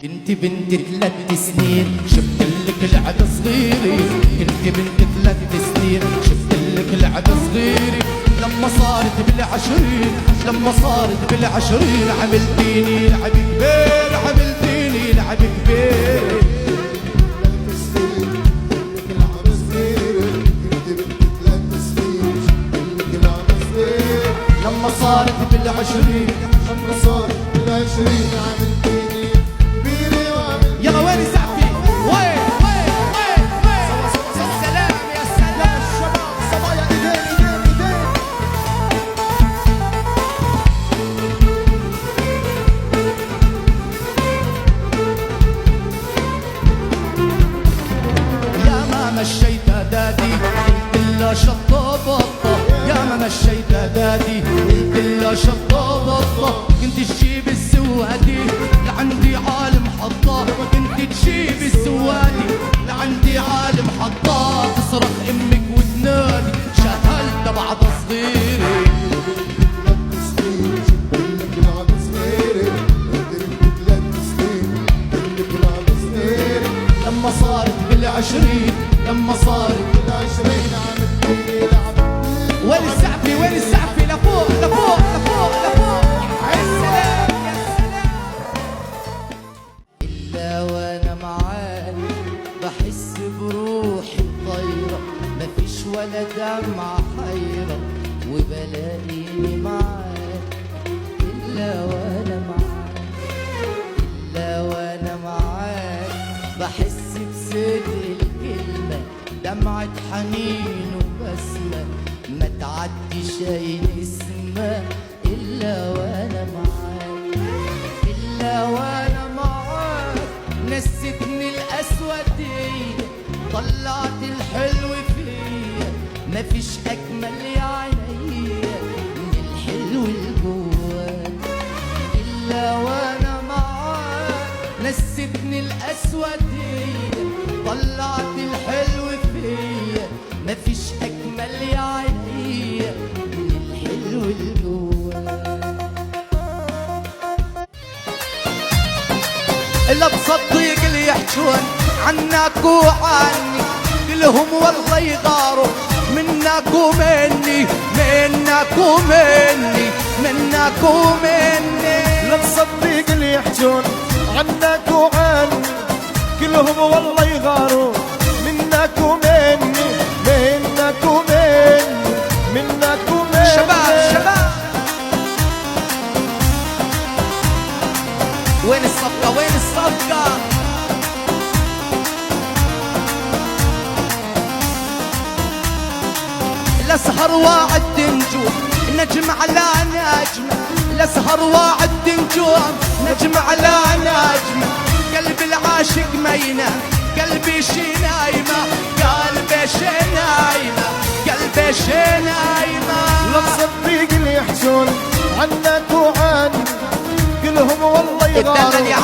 كنت بنت 3 سنين شفت لك لعب صغيري، كنت بنت 3 سنين شفت لك لعب صغيري، لما صارت بالعشرين لما صارت بالعشرين عملتيني لعب كبير عملتيني لعب كبير. لما صارت بالعشرين لما صارت بالعشرين عملتيني كبيرة وعملتيني. يلا وين الزعفي؟ وين يا سلام يا سلام الشباب صبايا ايدين. يا ما مشيت دادي قلت له شطه بطه، يا ما مشيت دادي قلت له شطه بطه، كنت تجيب السوادي لعندي عالم حطاه، كنت تجيب السوادي لعندي عالم حطاه، تصرخ امك وتنادي شهلت بعد صغيري. لما صارت بالعشرين لما صارت بالعشرين عملتيني لعب. وين السعفي وين السعفي؟ لفوق لفوق لفوق لفوق. يا سلام يا سلام. إلا وأنا معاك بحس بروحي طايرة، مفيش ولا دمعة حيرة وبلاقيني معاك. إلا وأنا معاك إلا وأنا معاك بحس بصدق الكلمة، دمعة حنين وبسمة ما تعديش أي نسمة. إلا وأنا معاك إلا وأنا معاك نستني الأسودية، طلعت الحلو فيا مفيش أجمل يا عينيا من الحلو الجواك. إلا وأنا معاك نستني الأسودية، طلعت الحلو فيا مفيش أجمل يا عينيا من الحلو الجواك. إلا تصدق اللي يحجون عنك وعني، كلهم والله يغاروا منك ومني منك ومني منك ومني. لا تصدق اللي يحجون عنك وعني، كلهم والله يغاروا منك ومني منك ومني منك ومني. شباب شباب وين الصفقة وين الصفقة؟ الأسهر واعد نجوم نجم على نجم، الأسهر واعد نجوم نجم على نجم، قلب العاشق ما ينام قلبي شي نايمة قلبي شي نايمة قلبي شي نايمة. لا تصدق اللي يحجون عنك وعني، كلهم والله يغاروا